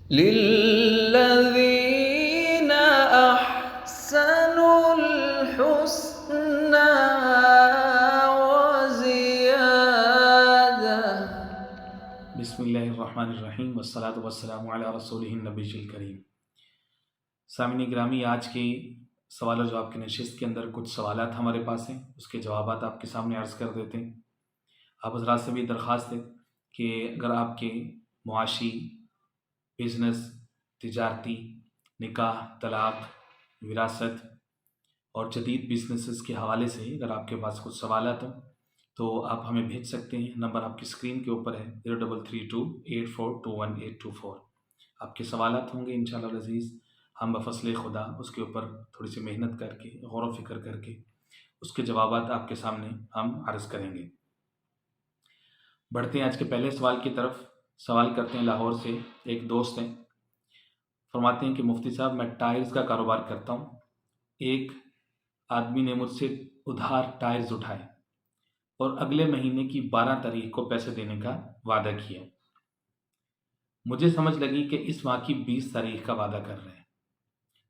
للذین احسنوا الحسنى وزیادہ۔ بسم اللہ الرحمن الرحیم والصلاۃ والسلام علی رسولہ النبی الکریم۔ سامعین گرامی، آج کی سوال و جواب کی نشست کے اندر کچھ سوالات ہمارے پاس ہیں، اس کے جوابات آپ کے سامنے عرض کر دیتے ہیں۔ آپ حضرات سے بھی درخواست ہے کہ اگر آپ کے معاشی، بزنس، تجارتی، نکاح، طلاق، وراثت اور جدید بزنسز کے حوالے سے اگر آپ کے پاس کچھ سوالات ہوں تو آپ ہمیں بھیج سکتے ہیں۔ نمبر آپ کی اسکرین کے اوپر ہے 0332842184۔ آپ کے سوالات ہوں گے انشاءاللہ العزیز، ہم بفضل خدا اس کے اوپر تھوڑی سی محنت کر کے، غور و فکر کر کے اس کے جوابات آپ کے سامنے ہم عرض کریں گے۔ بڑھتے ہیں آج کے پہلے سوال کی طرف۔ سوال کرتے ہیں لاہور سے، ایک دوست ہیں، فرماتے ہیں کہ مفتی صاحب میں ٹائرز کا کاروبار کرتا ہوں۔ ایک آدمی نے مجھ سے ادھار ٹائرز اٹھائے اور اگلے مہینے کی 12 تاریخ کو پیسے دینے کا وعدہ کیا۔ مجھے سمجھ لگی کہ اس ماہ کی 20 تاریخ کا وعدہ کر رہے ہیں۔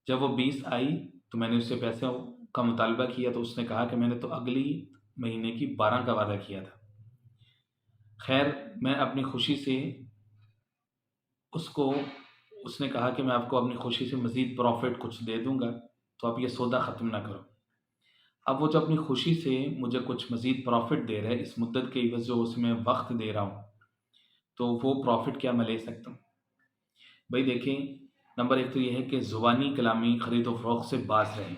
جب وہ 20 آئی تو میں نے اس سے پیسے کا مطالبہ کیا تو اس نے کہا کہ میں نے تو اگلی مہینے کی 12 کا وعدہ کیا تھا۔ خیر، میں اپنی خوشی سے اس نے کہا کہ میں آپ کو اپنی خوشی سے مزید پروفٹ کچھ دے دوں گا، تو آپ یہ سودا ختم نہ کرو۔ اب وہ جو اپنی خوشی سے مجھے کچھ مزید پروفٹ دے رہا ہے، اس مدت کے عوض جو اس میں وقت دے رہا ہوں، تو وہ پروفٹ کیا میں لے سکتا ہوں؟ بھائی دیکھیں، نمبر ایک تو یہ ہے کہ زبانی کلامی خرید و فروخت سے باز رہیں۔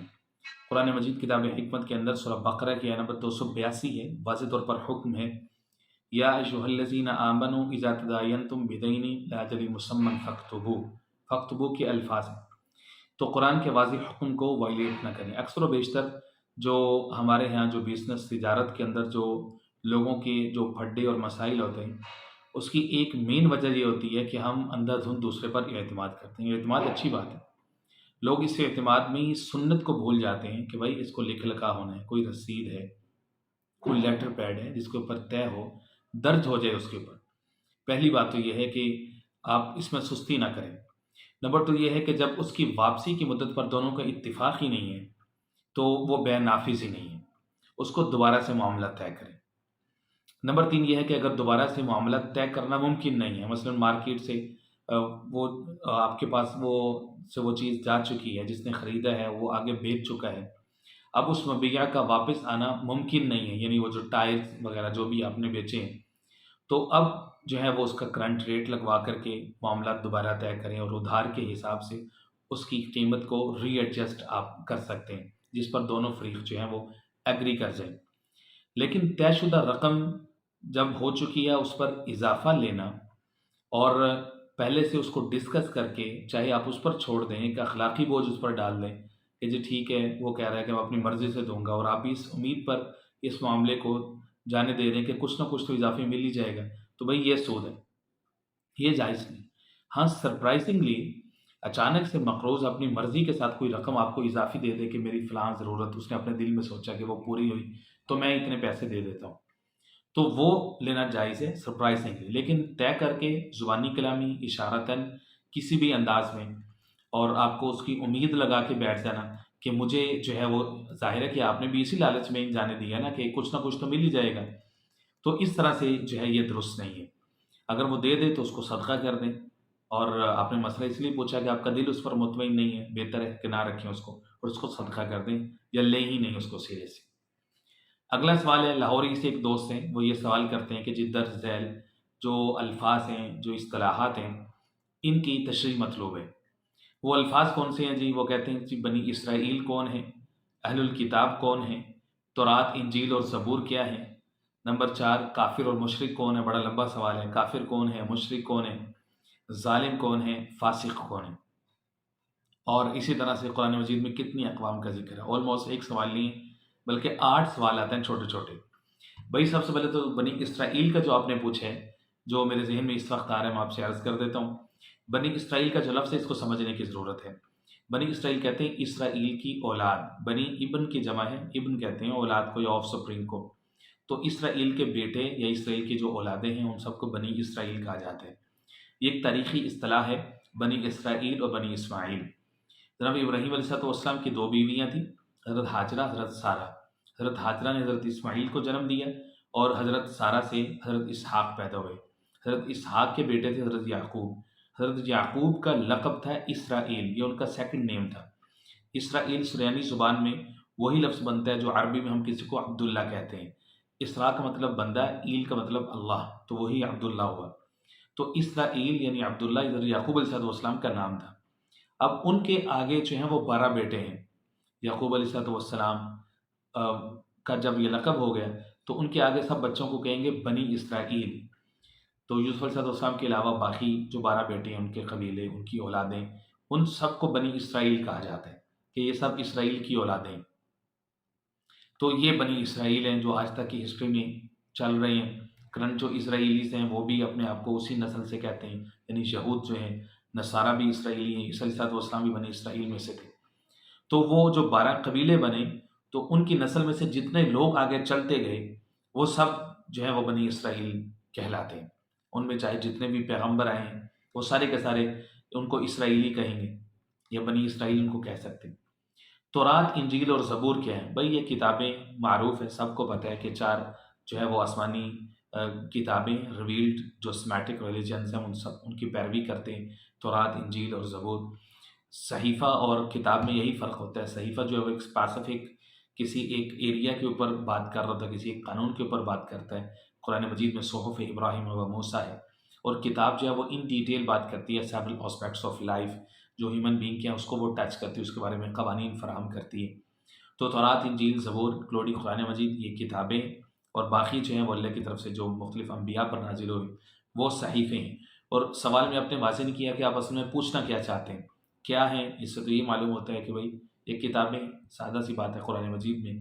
قرآن مجید کتاب حکمت کے اندر سورہ بقرہ کی آیت نمبر 282 ہے، واضح طور پر حکم ہے، یا ایھا الذین آمنوا اذا تداینتم بدین الی اجل مسمی فاکتبوا کے الفاظ ہیں۔ تو قرآن کے واضح حکم کو وائلیٹ نہ کریں۔ اکثر و بیشتر جو ہمارے ہاں جو بزنس تجارت کے اندر جو لوگوں کے جو پھڈے اور مسائل ہوتے ہیں، اس کی ایک مین وجہ یہ ہوتی ہے کہ ہم اندھا دھند دوسرے پر اعتماد کرتے ہیں۔ اعتماد اچھی بات ہے، لوگ اس اعتماد میں ہی سنت کو بھول جاتے ہیں کہ بھائی اس کو لکھ لکھا ہونا ہے، کوئی رسید ہے، کوئی لیٹر پیڈ ہے جس کے اوپر طے ہو، درج ہو جائے اس کے اوپر۔ پہلی بات تو یہ ہے کہ آپ اس میں سستی نہ کریں۔ نمبر 2 یہ ہے کہ جب اس کی واپسی کی مدت پر دونوں کا اتفاق ہی نہیں ہے تو وہ بیع نافذ ہی نہیں ہے، اس کو دوبارہ سے معاملہ طے کریں۔ نمبر 3 یہ ہے کہ اگر دوبارہ سے معاملہ طے کرنا ممکن نہیں ہے، مثلا مارکیٹ سے وہ آپ کے پاس وہ چیز جا چکی ہے، جس نے خریدا ہے وہ آگے بیچ چکا ہے، اب اس مبیع کا واپس آنا ممکن نہیں ہے، یعنی وہ جو ٹائرز وغیرہ جو بھی آپ نے بیچے ہیں، تو اب جو ہے وہ اس کا کرنٹ ریٹ لگوا کر کے معاملات دوبارہ طے کریں اور ادھار کے حساب سے اس کی قیمت کو ری ایڈجسٹ آپ کر سکتے ہیں، جس پر دونوں فریق جو ہیں وہ ایگری کر جائیں۔ لیکن طے شدہ رقم جب ہو چکی ہے اس پر اضافہ لینا اور پہلے سے اس کو ڈسکس کر کے، چاہے آپ اس پر چھوڑ دیں، ایک اخلاقی بوجھ اس پر ڈال دیں کہ جی ٹھیک ہے وہ کہہ رہا ہے کہ میں اپنی مرضی سے دوں گا، اور آپ بھی اس امید پر اس معاملے کو جانے دے دیں کہ کچھ نہ کچھ تو اضافی مل ہی جائے گا، تو بھئی یہ سود ہے، یہ جائز نہیں۔ ہاں، سرپرائزنگلی اچانک سے مقروض اپنی مرضی کے ساتھ کوئی رقم آپ کو اضافی دے دے کہ میری فلاں ضرورت، اس نے اپنے دل میں سوچا کہ وہ پوری ہوئی تو میں اتنے پیسے دے دیتا ہوں، تو وہ لینا جائز ہے سرپرائزنگلی، لیکن طے کر کے زبانی کلامی اشارتاً کسی بھی انداز میں، اور آپ کو اس کی امید لگا کے بیٹھ جانا کہ مجھے جو ہے وہ ظاہر ہے کہ آپ نے بھی اسی لالچ میں جانے دیا نا کہ کچھ نہ کچھ تو مل ہی جائے گا، تو اس طرح سے جو ہے یہ درست نہیں ہے۔ اگر وہ دے دے تو اس کو صدقہ کر دیں، اور آپ نے مسئلہ اس لیے پوچھا کہ آپ کا دل اس پر مطمئن نہیں ہے، بہتر ہے کہ نہ رکھیں اس کو اور اس کو صدقہ کر دیں یا لیں ہی نہیں اس کو سرے سے۔ اگلا سوال ہے لاہوری سے، ایک دوست ہیں، وہ یہ سوال کرتے ہیں کہ جی درج ذیل جو الفاظ ہیں، جو اصطلاحات ہیں، ان کی تشریح مطلوب ہے۔ وہ الفاظ کون سے ہیں جی؟ وہ کہتے ہیں جی بنی اسرائیل کون ہیں، اہل الکتاب کون ہیں، تورات انجیل اور زبور کیا ہیں، نمبر 4 کافر اور مشرک کون ہے، بڑا لمبا سوال ہے، کافر کون ہے، مشرک کون ہے، ظالم کون ہے، فاسق کون ہے، اور اسی طرح سے قرآن مجید میں کتنی اقوام کا ذکر ہے۔ آلموسٹ ایک سوال نہیں بلکہ 8 سوال آتے ہیں چھوٹے چھوٹے۔ بھائی سب سے پہلے تو بنی اسرائیل کا جو آپ نے پوچھا ہے، جو میرے ذہن میں اس وقت آ رہا ہے، میں آپ سے عرض کر دیتا ہوں۔ بنی اسرائیل کا جو لفظ ہے اس کو سمجھنے کی ضرورت ہے۔ بنی اسرائیل کہتے ہیں اسرائیل کی اولاد، بنی ابن کی جمع ہے، ابن کہتے ہیں اولاد کو یا آف سپرنگ کو، تو اسرائیل کے بیٹے یا اسرائیل کی جو اولادیں ہیں ان سب کو بنی اسرائیل کہا جاتا ہے۔ یہ ایک تاریخی اصطلاح ہے، بنی اسرائیل اور بنی اسماعیل۔ جناب ابراہیم علیہ السلام کی دو بیویاں تھیں، حضرت ہاجرہ، حضرت سارہ۔ حضرت ہاجرہ نے حضرت اسماعیل کو جنم دیا اور حضرت سارہ سے حضرت اسحاق پیدا ہوئے۔ حضرت اسحاق کے بیٹے تھے حضرت یعقوب۔ حضرت یعقوب کا لقب تھا اسرائیل، یہ ان کا سیکنڈ نیم تھا۔ اسرائیل سریانی زبان میں وہی لفظ بنتا ہے جو عربی میں ہم کسی کو عبداللہ کہتے ہیں۔ اسرا کا مطلب بندہ، ایل کا مطلب اللہ، تو وہی عبداللہ ہوا۔ تو اسرائیل یعنی عبداللہ حضرت یعقوب علیہ السلام کا نام تھا۔ اب ان کے آگے جو ہیں وہ 12 بیٹے ہیں۔ یعقوب علیہ السلام کا جب یہ لقب ہو گیا تو ان کے آگے سب بچوں کو کہیں گے بنی اسرائیل۔ تو یوسف علیہ السلام کے علاوہ باقی جو 12 بیٹے ہیں، ان کے قبیلے، ان کی اولادیں، ان سب کو بنی اسرائیل کہا جاتا ہے کہ یہ سب اسرائیل کی اولادیں ہیں۔ تو یہ بنی اسرائیل ہیں جو آج تک کی ہسٹری میں چل رہے ہیں۔ کرنٹ جو اسرائیلیز ہیں وہ بھی اپنے آپ کو اسی نسل سے کہتے ہیں، یعنی یہود جو ہیں، نصارہ بھی اسرائیلی ہیں، عیسیٰ علیہ السلام بھی بنی اسرائیل میں سے تھے۔ تو وہ جو 12 قبیلے بنے تو ان کی نسل میں سے جتنے لوگ آگے چلتے گئے وہ سب جو ہیں وہ بنی اسرائیل کہلاتے ہیں۔ ان میں چاہے جتنے بھی پیغمبر آئے ہیں وہ سارے کے سارے ان کو اسرائیلی کہیں گے یا بنی اسرائیل ان کو کہہ سکتے ہیں۔ تورات، انجیل اور زبور کیا ہیں؟ بھئی یہ کتابیں معروف ہیں، سب کو پتہ ہے کہ 4 جو ہے وہ آسمانی کتابیں ریویلڈ جو سمیٹک ریلیجنز ہیں ان کی پیروی کرتے ہیں، تورات، انجیل اور زبور۔ صحیفہ اور کتاب میں یہی فرق ہوتا ہے، صحیفہ جو ہے وہ ایک اسپیسیفک کسی ایک ایریا کے اوپر بات کر رہا ہوتا ہے، کسی ایک قانون کے اوپر بات کرتا ہے۔ قرآن مجید میں صحف ابراہیم و موسیٰ ہے، اور کتاب جو ہے وہ ان ڈیٹیل بات کرتی ہے سیورل آسپیکٹس آف لائف، جو ہیومن بینگ کے ہیں اس کو وہ ٹچ کرتی ہے، اس کے بارے میں قوانین فراہم کرتی ہے۔ تو تورات، انجیل، زبور انکلوڈنگ قرآن مجید، یہ کتابیں، اور باقی جو ہیں وہ اللہ کی طرف سے جو مختلف انبیاء پر نازل ہوئے وہ صحیفے ہیں۔ اور سوال میں آپ نے واضح نہیں کیا کہ آپ اصل میں پوچھنا کیا چاہتے ہیں، کیا ہیں؟ اس سے تو یہ معلوم ہوتا ہے کہ بھئی یہ کتابیں، سادہ سی بات ہے، قرآن مجید میں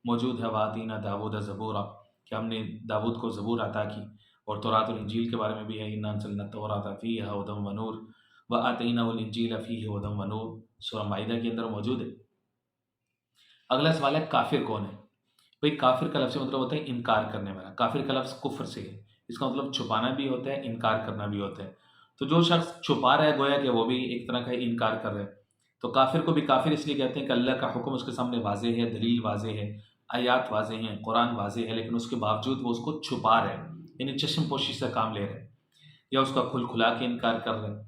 موجود ہے، وَآتَيْنَا دَاوُودَ زَبُورًا، کہ ہم نے داود کو زبور عطا کی۔ اور تورات اور انجیل کے بارے میں بھی ہے، اِنَّا أَنزَلْنَا التَّوْرَاةَ فِيهَا هُدًى وَنُورٌ وَآتَيْنَاهُ الْإِنجِيلَ فِيهِ هُدًى وَنُورٌ، سورہ مائدہ کے اندر موجود ہے۔ اگلا سوال ہے کافر کون ہے؟ بھئی کافر کا لفظ مطلب ہوتا ہے انکار کرنے والا۔ کافر کا لفظ کفر سے ہے، اس کا مطلب چھپانا بھی ہوتا ہے، انکار کرنا بھی ہوتا ہے۔ تو جو شخص چھپا رہا ہے گویا کہ وہ بھی ایک طرح کا انکار کر رہا ہے۔ تو کافر کو بھی کافر اس لیے کہتے ہیں کہ اللہ کا حکم اس کے سامنے واضح ہے، دلیل واضح ہے، آیات واضح ہیں، قرآن واضح ہے، لیکن اس کے باوجود وہ اس کو چھپا رہے ہیں، یعنی چشم پوشی سے کام لے رہے ہیں، یا اس کا کھل کھلا کے انکار کر رہے ہیں،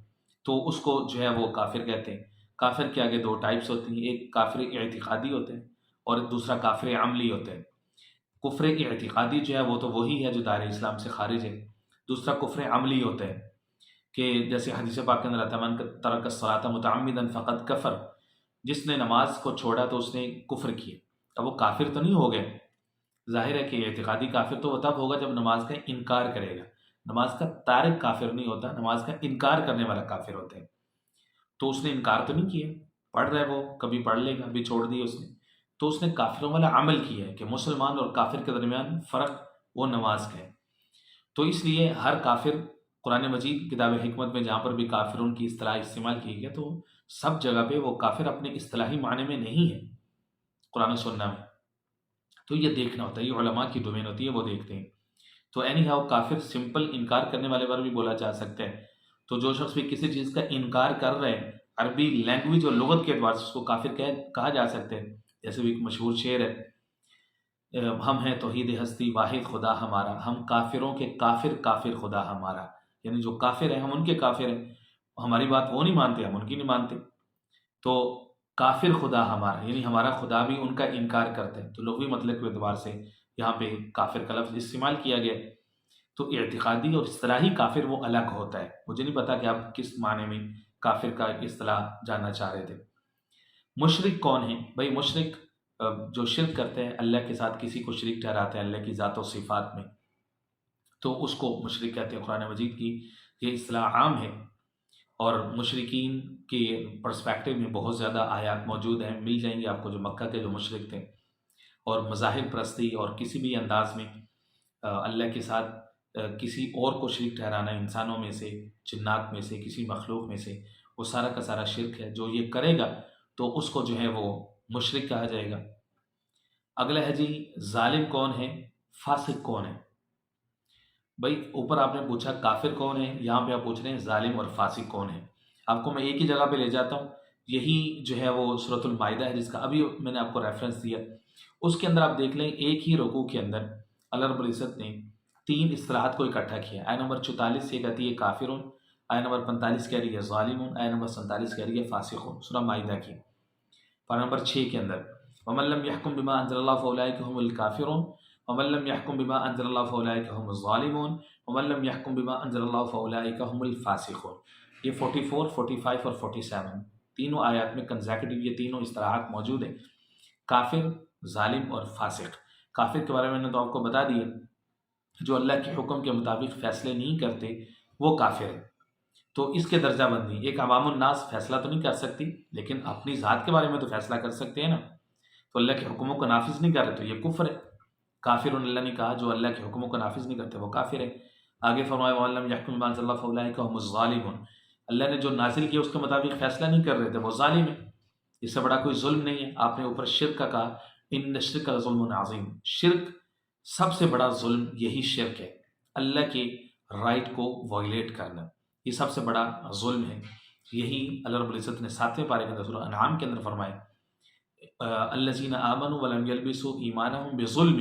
تو اس کو جو ہے وہ کافر کہتے ہیں۔ کافر کے آگے 2 ٹائپس ہوتی ہیں، ایک کافر اعتقادی ہوتے ہیں اور دوسرا کافر عملی ہوتا ہے۔ کفر اعتقادی جو ہے وہ تو وہی ہے جو دائرہ اسلام سے خارج ہے، دوسرا کفر عملی ہوتا ہے کہ جیسے حدیث پاک کے اندر آتا ہے، من ترک الصلاۃ متعمدا فقد کفر، جس نے نماز کو چھوڑا تو اس نے کفر کیا۔ اب وہ کافر تو نہیں ہو گئے، ظاہر ہے کہ اعتقادی کافر تو وہ تب ہوگا جب نماز کا انکار کرے گا۔ نماز کا تارک کافر نہیں ہوتا، نماز کا انکار کرنے والا کافر ہوتا ہے۔ تو اس نے انکار تو نہیں کیا، پڑھ رہا ہے، وہ کبھی پڑھ لے گا، ابھی چھوڑ دیا اس نے، تو اس نے کافروں والا عمل کیا ہے کہ مسلمان اور کافر کے درمیان فرق وہ نماز کا ہے۔ تو اس لیے ہر کافر، قرآن مجید کتاب حکمت میں جہاں پر بھی کافرون کی اصطلاح استعمال کی گئی تو سب جگہ پہ وہ کافر اپنے اصطلاحی معنی میں نہیں ہے قرآن و سنہ میں۔ تو یہ دیکھنا ہوتا ہے، یہ علماء کی ڈومین ہوتی ہے، وہ دیکھتے ہیں۔ تو اینی ہاؤ کافر سمپل انکار کرنے والے پر بھی بولا جا سکتا ہے۔ تو جو شخص بھی کسی چیز کا انکار کر رہے ہیں، عربی لینگویج اور لغت کے اعتبار سے اس کو کافر کہا جا سکتا ہے۔ جیسے بھی ایک مشہور شعر ہے، ہم ہیں توحید ہستی واحد خدا ہمارا، ہم کافروں کے کافر کافر خدا ہمارا، یعنی جو کافر ہیں ہم ان کے کافر ہیں، ہماری بات وہ نہیں مانتے، ہم ان کی نہیں مانتے۔ تو کافر خدا ہمارا یعنی ہمارا خدا بھی ان کا انکار کرتے ہیں۔ تو لغوی مطلب کے اعتبار سے یہاں پہ کافر کا لفظ استعمال کیا گیا۔ تو اعتقادی اور اصطلاحی کافر وہ الگ ہوتا ہے۔ مجھے نہیں پتا کہ آپ کس معنی میں کافر کا اصطلاح جاننا چاہ رہے تھے۔ مشرک کون ہے؟ بھائی مشرک جو شرک کرتے ہیں، اللہ کے ساتھ کسی کو شریک ٹھہراتے ہیں اللہ کی ذات و صفات میں، تو اس کو مشرک کہتے ہیں۔ قرآن مجید کی یہ اصطلاح عام ہے، اور مشرکین کے پرسپیکٹیو میں بہت زیادہ آیات موجود ہیں، مل جائیں گے آپ کو، جو مکہ کے جو مشرک تھے اور مظاہر پرستی اور کسی بھی انداز میں اللہ کے ساتھ کسی اور کو شریک ٹھہرانا، انسانوں میں سے، جنات میں سے، کسی مخلوق میں سے، وہ سارا کا سارا شرک ہے۔ جو یہ کرے گا تو اس کو جو ہے وہ مشرک کہا جائے گا۔ اگلا ہے جی ظالم کون ہے، فاسق کون ہے؟ بھائی اوپر آپ نے پوچھا کافر کون ہے، یہاں پہ آپ پوچھ رہے ہیں ظالم اور فاسق کون ہے۔ آپ کو میں ایک ہی جگہ پہ لے جاتا ہوں، یہی جو ہے وہ سورۃ المائدہ ہے جس کا ابھی میں نے آپ کو ریفرنس دیا۔ اس کے اندر آپ دیکھ لیں ایک ہی رکوع کے اندر اللہ رب العزت نے 3 اصطلاحات کو اکٹھا کیا۔ آیت نمبر 44 یہ کہتی ہے کافرون، آیت نمبر 45 کہہ رہی ہے ظالمون، آیت نمبر 47 کہہ رہی ہے فاسقون، سورہ مائدہ کی پارہ نمبر 6 کے اندر وَمَن لَّمْ يَحْكُم بِمَا أَنزَلَ اللَّهُ فَأُولَٰئِكَ هُمُ الْكَافِرُونَ وَمَن لَّمْ يَحْكُم بِمَا أَنزَلَ اللَّهُ فَأُولَٰئِكَ هُمُ الظَّالِمُونَ وَمَن لَّمْ يَحْكُم بِمَا أَنزَلَ اللَّهُ فَأُولَٰئِكَ هُمُ الْفَاسِقُونَ۔ یہ 44، 45 اور 47 تینوں آیات میں کنزیکٹو یہ تینوں اصطلاحات موجود ہیں، کافر، ظالم اور فاسق۔ کافر کے بارے میں نے تو آپ کو بتا دیا، جو اللہ کے حکم کے مطابق فیصلے نہیں کرتے وہ کافر ہے۔ تو اس کے درجہ بندی، ایک عوام الناس فیصلہ تو نہیں کر سکتی لیکن اپنی ذات کے بارے میں تو فیصلہ کر سکتے ہیں نا، تو اللہ کے حکموں کو نافذ نہیں کر رہے تو یہ کفر ہے۔ کافر اللہ نے کہا جو اللہ کے حکموں کو نافذ نہیں کرتے وہ کافر ہے۔ آگے فرمایا وَمَن لَّمْ يَحْكُم بِمَا أَنزَلَ اللَّهُ فَأُولَٰئِكَ هُمُ الظَّالِمُونَ، اللہ نے جو نازل کیا اس کے مطابق فیصلہ نہیں کر رہے تھے وہ ظالم ہے۔ اس سے بڑا کوئی ظلم نہیں ہے۔ آپ نے اوپر شرک کا کہا ان الشرک لظلم عظیم، شرک سب سے بڑا ظلم یہی شرک ہے، اللہ کے رائٹ کو وائلیٹ کرنا، یہ سب سے بڑا ظلم ہے۔ یہی اللہ رب العزت نے 7ویں پارے کے اندر سورہ انعام کے اندر فرمایا الذین آمنوا ولم یلبسوا ایمانہم بظلم،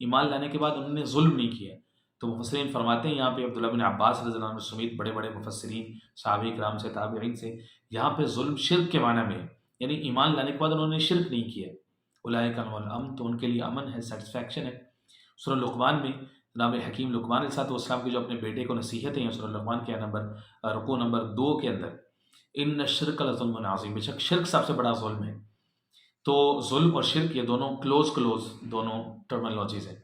ایمان لانے کے بعد انہوں نے ظلم نہیں کیا۔ تو مفسرین فرماتے ہیں یہاں پہ عبداللہ بن عباس رضی اللہ عنہ سمیت بڑے بڑے مفسرین صحابہ کرام سے تابعین سے، یہاں پہ ظلم شرک کے معنی میں ہے، یعنی ایمان لانے کے بعد انہوں نے شرک نہیں کیا۔ اولئک لہم الامن، تو ان کے لیے امن ہے، سیٹسفیکشن ہے۔ سورہ لقمان میں جناب حکیم لقمان علیہ السلام کے جو اپنے بیٹے کو نصیحتیں ہیں، سورہ لقمان کے رکوع نمبر 2 کے اندر ان الشرک لظلم عظیم، بے شک شرک سب سے بڑا ظلم ہے۔ تو ظلم اور شرک یہ دونوں کلوز دونوں ٹرمنالوجیز ہیں۔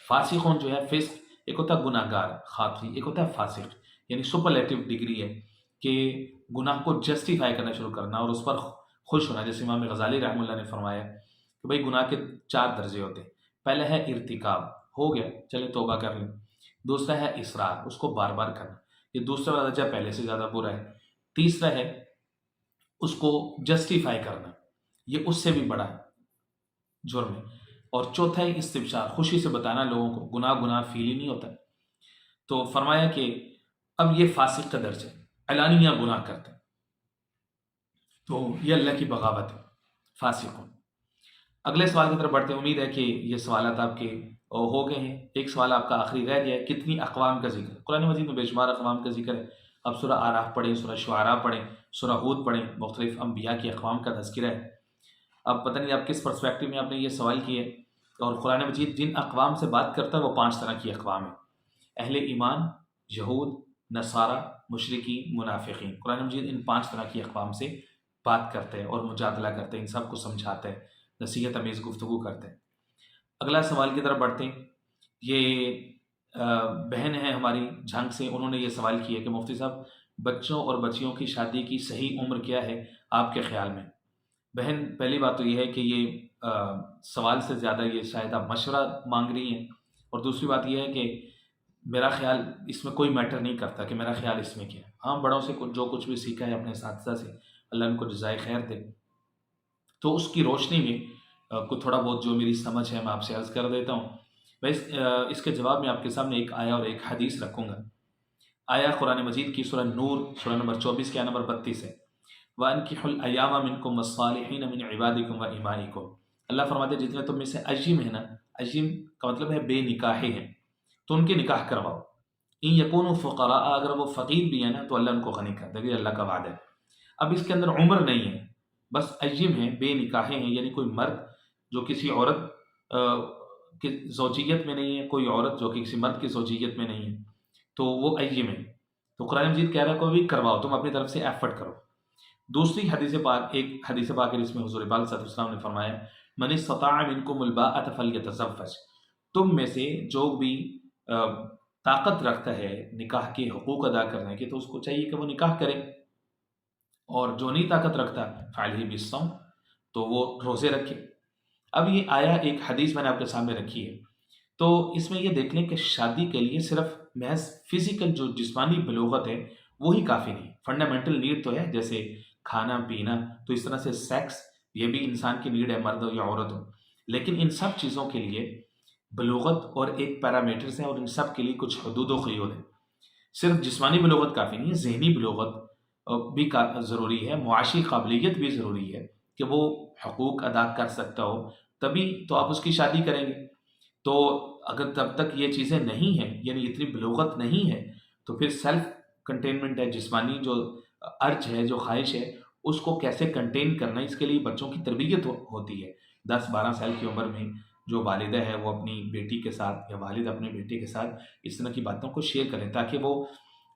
فاسقون جو ہے فسق، ایک ہوتا ہے گناہ گار خاطی، ایک ہوتا ہے فاسق، یعنی سپرلیٹو ڈگری ہے کہ گناہ کو جسٹیفائی کرنا شروع کرنا اور اس پر خوش ہونا، جیسے امام غزالی رحمہ اللہ نے فرمایا کہ بھئی گناہ کے 4 درجے ہوتے ہیں۔ پہلا ہے ارتکاب، ہو گیا چلے توبہ کر لیں۔ دوسرا ہے اصرار، اس کو بار بار کرنا، یہ دوسرا درجہ پہلے سے زیادہ برا ہے۔ تیسرا ہے اس کو جسٹیفائی کرنا، یہ اس سے بھی بڑا جرم ہے۔ اور چوتھا ہے استبشار، خوشی سے بتانا لوگوں کو، گناہ فیل ہی نہیں ہوتا۔ تو فرمایا کہ اب یہ فاسق کا درجہ ہے، اعلانیہ گناہ کرتا ہے، تو یہ اللہ کی بغاوت ہے، فاسق ہوں۔ اگلے سوال کی طرف بڑھتے ہیں، امید ہے کہ یہ سوالات آپ کے ہو گئے ہیں۔ ایک سوال آپ کا آخری رہ گیا ہے، کتنی اقوام کا ذکر؟ قرآن مجید میں بے شمار اقوام کا ذکر ہے۔ اب سورہ آراف پڑھیں، سورہ شعراء پڑھیں، سورہ ہود پڑھیں، مختلف انبیاء کی اقوام کا تذکرہ ہے۔ اب پتہ نہیں آپ کس پرسپیکٹو میں آپ نے یہ سوال کیے، اور قرآن مجید جن اقوام سے بات کرتا ہے وہ 5 طرح کی اقوام ہیں: اہل ایمان، یہود، نصارہ، مشرکین، منافقین۔ قرآن مجید ان 5 طرح کی اقوام سے بات کرتے ہیں اور مجادلہ کرتے ہیں، ان سب کو سمجھاتے ہیں، نصیحت امیز گفتگو کرتے ہیں۔ اگلا سوال کی طرف بڑھتے ہیں۔ یہ بہن ہے ہماری جھنگ سے، انہوں نے یہ سوال کیا کہ مفتی صاحب بچوں اور بچیوں کی شادی کی صحیح عمر کیا ہے آپ کے خیال میں؟ بہن پہلی بات تو یہ ہے کہ یہ سوال سے زیادہ یہ شاید آپ مشورہ مانگ رہی ہیں، اور دوسری بات یہ ہے کہ میرا خیال اس میں کوئی میٹر نہیں کرتا کہ میرا خیال اس میں کیا ہے۔ ہاں، بڑوں سے جو کچھ بھی سیکھا ہے اپنے اساتذہ سے، اللہ ان کو جزائے خیر دے، تو اس کی روشنی میں کچھ تھوڑا بہت جو میری سمجھ ہے میں آپ سے عرض کر دیتا ہوں۔ میں اس کے جواب میں آپ کے سامنے ایک آیا اور ایک حدیث رکھوں گا۔ آیا قرآن مجید کی سورہ نور، سورہ نمبر 24 کے آیت نمبر 32 ہے، وَأَنكِحُوا الْأَيَامَ مِنكُمْ وَالصَّالِحِينَ مِنْ عِبَادِكُمْ وَإِمَائِكُمْ۔ اللہ فرماتے ہیں جتنے تم میں سے عجیم ہیں نا، عجیم کا مطلب ہے بے نکاحے ہیں، تو ان کے نکاح کرواؤ۔ ان یکونوا فقراء، اگر وہ فقیر بھی ہیں نا تو اللہ ان کو غنی کر دے گا، اللہ کا وعدہ ہے۔ اب اس کے اندر عمر نہیں ہے، بس عجیم ہیں، بے نکاحے ہیں، یعنی کوئی مرد جو کسی عورت کی زوجیت میں نہیں ہے، کوئی عورت جو کہ کسی مرد کی زوجیت میں نہیں ہے، تو وہ عجیم ہے۔ تو قرآن مجید کہہ رہا ہے کوئی بھی کرواؤ، تم اپنی طرف سے ایفرٹ کرو۔ دوسری حدیث پاک، ایک حدیث پاک ہے جس میں حضور پاک صلی اللہ علیہ وسلم نے فرمایا من استطاع منکم الباءۃ فلیتزوج، تم میں سے جو بھی طاقت رکھتا ہے نکاح کے حقوق ادا کرنے کے تو اس کو چاہیے کہ وہ نکاح کرے، اور جو نہیں طاقت رکھتا فعلیہ بالصوم، تو وہ روزے رکھے۔ اب یہ آیا ایک حدیث میں نے آپ کے سامنے رکھی ہے، تو اس میں یہ دیکھ لیں کہ شادی کے لیے صرف محض فزیکل جو جسمانی بلوغت ہے وہی کافی نہیں، فنڈامنٹل نیڈ تو ہے جیسے کھانا پینا، تو اس طرح سے سیکس یہ بھی انسان کی نیڈ ہے، مرد ہو یا عورت ہو، لیکن ان سب چیزوں کے لیے بلوغت اور ایک پیرامیٹرز ہیں، اور ان سب کے لیے کچھ حدود و قیود ہیں۔ صرف جسمانی بلوغت کافی نہیں ہے، ذہنی بلوغت بھی ضروری ہے، معاشی قابلیت بھی ضروری ہے کہ وہ حقوق ادا کر سکتا ہو، تبھی تو آپ اس کی شادی کریں گے۔ تو اگر تب تک یہ چیزیں نہیں ہیں، یعنی اتنی بلوغت نہیں ہے، تو پھر سیلف کنٹینمنٹ ہے، جسمانی جو ارج ہے، جو خواہش ہے، اس کو کیسے کنٹین کرنا ہے، اس کے لیے بچوں کی تربیت ہوتی ہے۔ 10-12 سال کی عمر میں جو والدہ ہے وہ اپنی بیٹی کے ساتھ یا والد اپنے بیٹے کے ساتھ اس طرح کی باتوں کو شیئر کریں، تاکہ وہ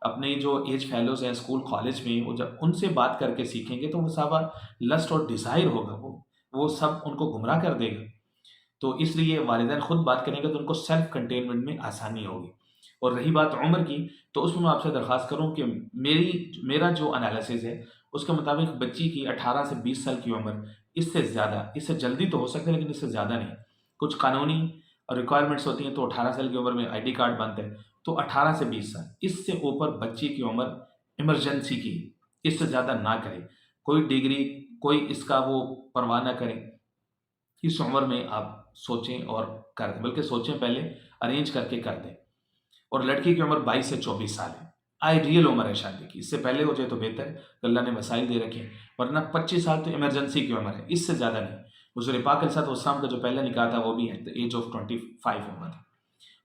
اپنے جو ایج فیلوز ہیں اسکول کالج میں، وہ جب ان سے بات کر کے سیکھیں گے تو وہ سب لسٹ اور ڈیزائر ہوگا، وہ سب ان کو گمراہ کر دے گا۔ تو اس لیے والدین خود بات کریں گے تو ان کو سیلف کنٹینمنٹ میں آسانی ہوگی۔ اور رہی بات عمر کی، تو اس میں آپ سے درخواست کروں کہ میرا جو انالیسز ہے اس کے مطابق بچی کی 18 سے 20 سال کی عمر، اس سے زیادہ، اس سے جلدی تو ہو سکتا ہے لیکن اس سے زیادہ نہیں۔ کچھ قانونی ریکوائرمنٹس ہوتی ہیں تو 18 سال کی عمر میں آئی ڈی کارڈ بنتا ہے، تو 18 سے 20 سال، اس سے اوپر بچی کی عمر ایمرجنسی کی، اس سے زیادہ نہ کرے۔ کوئی ڈگری، کوئی اس کا وہ پرواہ نہ کریں، اس عمر میں آپ سوچیں اور کر دیں، بلکہ سوچیں پہلے، ارینج کر کے کر دیں۔ اور لڑکی کی عمر 22 سے 24 سال ہے، آئیڈیل عمر ہے شادی کی، اس سے پہلے ہو جائے تو بہتر ہے، اللہ نے وسائل دے رکھے ہیں، ورنہ 25 سال تو ایمرجنسی کی عمر ہے، اس سے زیادہ نہیں۔ حضور پاک علیہ الصلوۃ والسلام کا جو پہلا نکاح تھا وہ بھی ایج آف 25 ہوا تھا،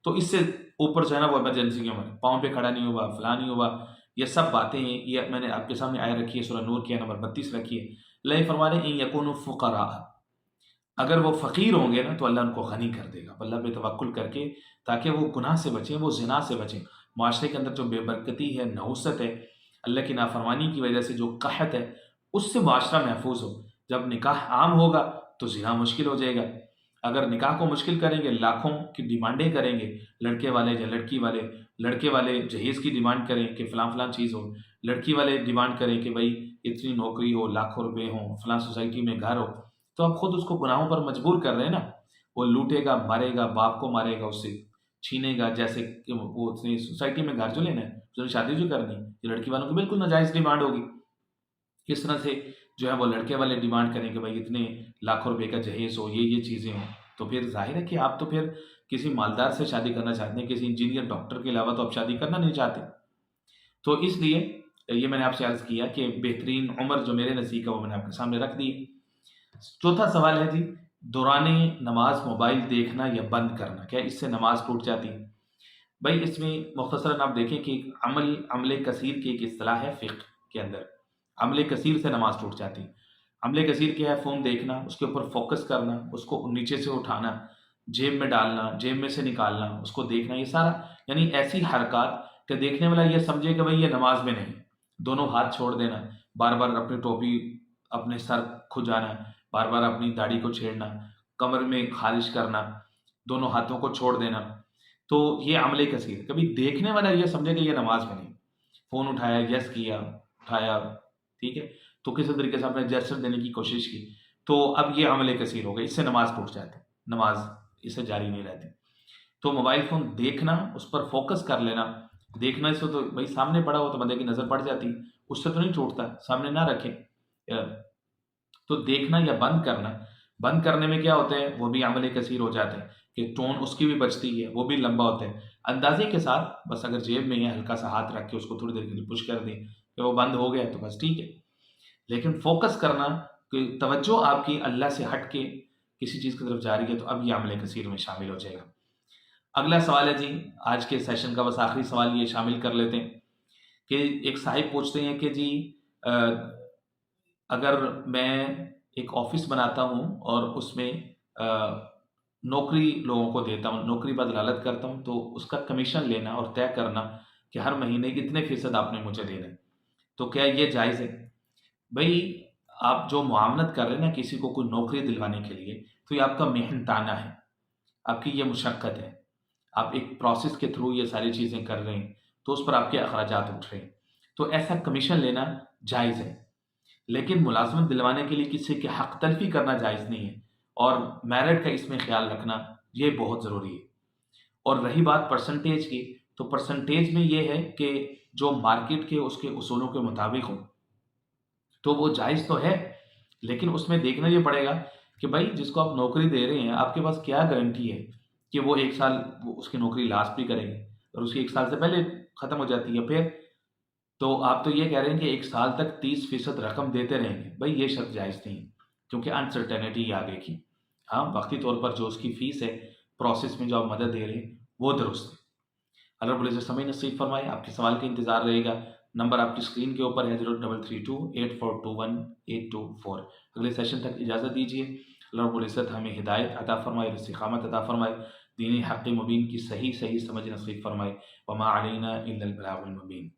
تو اس سے اوپر جو ہے نا وہ ایمرجنسی کی عمر ہے، پاؤں پہ کھڑا نہیں ہوا، فلاں نہیں ہوا، یہ سب باتیں ہیں، یہ میں نے آپ کے سامنے آیت رکھی ہے، سورہ نور کی نمبر 32 رکھی ہے۔ اللہ فرما رہے ہیں ان یکونوا فقراء، اگر وہ فقیر ہوں گے نا تو اللہ ان کو غنی کر دے گا، اللہ پہ توکل کر کے، تاکہ وہ گناہ سے بچیں، وہ زنا سے بچیں۔ معاشرے کے اندر جو بے برکتی ہے، نحوست ہے، اللہ کی نافرمانی کی وجہ سے جو قحط ہے، اس سے معاشرہ محفوظ ہو۔ جب نکاح عام ہوگا تو زنا مشکل ہو جائے گا۔ اگر نکاح کو مشکل کریں گے، لاکھوں کی ڈیمانڈیں کریں گے، لڑکے والے یا لڑکی والے، لڑکے والے جہیز کی ڈیمانڈ کریں کہ فلاں فلاں چیز ہو، لڑکی والے ڈیمانڈ کریں کہ بھائی اتنی نوکری ہو، لاکھوں روپے ہوں، فلاں سوسائٹی میں گھر ہو، تو آپ خود اس کو گناہوں پر مجبور کر رہے ہیں نا۔ وہ لوٹے گا، مارے گا، باپ کو مارے گا، اس سے چھینے گا، جیسے کہ وہ سوسائٹی میں گھر جو لینا ہے، اس نے شادی جو کرنی ہے، یہ لڑکی والوں کی بالکل ناجائز ڈیمانڈ ہوگی۔ کس طرح سے جو ہے وہ لڑکے والے ڈیمانڈ کریں کہ بھائی اتنے لاکھوں روپے کا جہیز ہو، یہ چیزیں ہوں، تو پھر ظاہر ہے کہ آپ تو پھر کسی مالدار سے شادی کرنا چاہتے ہیں، کسی انجینئر ڈاکٹر کے علاوہ تو آپ شادی کرنا نہیں چاہتے۔ تو اس لیے یہ میں نے آپ سے عرض کیا کہ بہترین عمر جو میرے نزدیک ہے وہ میں نے آپ کے سامنے رکھ دی۔ چوتھا سوال ہے جی، دوران نماز موبائل دیکھنا یا بند کرنا، کیا اس سے نماز ٹوٹ جاتی ہے؟ بھائی اس میں مختصراً آپ دیکھیں کہ عمل کثیر کی ایک اصطلاح ہے فقہ کے اندر، عمل کثیر سے نماز ٹوٹ جاتی ہے۔ عمل کثیر کیا ہے؟ فون دیکھنا، اس کے اوپر فوکس کرنا، اس کو نیچے سے اٹھانا، جیب میں ڈالنا، جیب میں سے نکالنا، اس کو دیکھنا، یہ سارا یعنی ایسی حرکات کہ دیکھنے والا یہ سمجھے کہ بھائی یہ نماز میں نہیں۔ دونوں ہاتھ چھوڑ دینا، بار بار اپنی ٹوپی، اپنے سر کھجانا، بار بار اپنی داڑھی کو چھیڑنا، کمر میں خارش کرنا، دونوں ہاتھوں کو چھوڑ دینا، تو یہ عمل کثیر۔ کبھی دیکھنے والا یہ سمجھے کہ یہ نماز میں نہیں، فون اٹھایا، یس کیا، اٹھایا، ٹھیک ہے، تو کسی طریقے سے آپ نے جیسچر دینے کی کوشش کی، تو اب یہ عمل کثیر ہو گیا، اس سے نماز ٹوٹ جاتی، نماز اس سے جاری نہیں رہتی۔ تو موبائل فون دیکھنا، اس پر فوکس کر لینا، دیکھنا اس سے تو بھائی سامنے پڑا ہو تو بندے کی نظر پڑ جاتی، اس سے تو نہیں ٹوٹتا، سامنے نہ رکھیں۔ تو دیکھنا یا بند کرنا، بند کرنے میں کیا ہوتا ہے، وہ بھی عمل کثیر ہو جاتے ہیں کہ ٹون اس کی بھی بچتی ہے، وہ بھی لمبا ہوتا ہے، اندازے کے ساتھ، بس اگر جیب میں ہے ہلکا سا ہاتھ رکھ کے اس کو تھوڑی دیر کے لیے پش کر دیں کہ وہ بند ہو گیا تو بس ٹھیک ہے۔ لیکن فوکس کرنا کہ توجہ آپ کی اللہ سے ہٹ کے کسی چیز کی طرف جا رہی ہے، تو اب یہ عمل کثیر میں شامل ہو جائے گا۔ اگلا سوال ہے جی، آج کے سیشن کا بس آخری سوال یہ شامل کر لیتے ہیں کہ ایک صاحب پوچھتے ہیں کہ جی اگر میں ایک آفس بناتا ہوں اور اس میں نوکری لوگوں کو دیتا ہوں، نوکری پر دلالت کرتا ہوں، تو اس کا کمیشن لینا اور طے کرنا کہ ہر مہینے کتنے فیصد آپ نے مجھے دینا ہے، تو کیا یہ جائز ہے؟ بھائی آپ جو معاونت کر رہے ہیں نا کسی کو کوئی نوکری دلوانے کے لیے، تو یہ آپ کا محنتانہ ہے، آپ کی یہ مشقت ہے، آپ ایک پروسیس کے تھرو یہ ساری چیزیں کر رہے ہیں، تو اس پر آپ کے اخراجات اٹھ رہے ہیں، تو ایسا کمیشن لینا جائز ہے۔ لیکن ملازمت دلوانے کے لیے کسی کے حق تلفی کرنا جائز نہیں ہے، اور میرٹ کا اس میں خیال رکھنا یہ بہت ضروری ہے۔ اور رہی بات پرسنٹیج کی، تو پرسنٹیج میں یہ ہے کہ جو مارکیٹ کے اس کے اصولوں کے مطابق ہو تو وہ جائز تو ہے، لیکن اس میں دیکھنا یہ پڑے گا کہ بھائی جس کو آپ نوکری دے رہے ہیں، آپ کے پاس کیا گارنٹی ہے کہ وہ 1 سال وہ اس کی نوکری لاسٹ بھی کرے گی، اور اس کی 1 سال سے پہلے ختم ہو جاتی ہے، پھر تو آپ تو یہ کہہ رہے ہیں کہ 1 سال تک 30% رقم دیتے رہیں گے، بھائی یہ شرط جائز نہیں، کیونکہ انسرٹینٹی آگے کی. ہاں وقتی طور پر جو اس کی فیس ہے، پروسیس میں جو آپ مدد دے رہے ہیں وہ درست ہے. اللہ رب العزت سمجھ نصیب فرمائے. آپ کے سوال کا انتظار رہے گا. نمبر آپ کی اسکرین کے اوپر ہے 0332842184. اگلے سیشن تک اجازت دیجیے. اللہ رب العزت ہمیں ہدایت عطا فرمائے، استقامت عطا فرمائے، دینی حق مبین کی صحیح سمجھ نصیب فرمائے. وما علینا الا البلاغ المبین.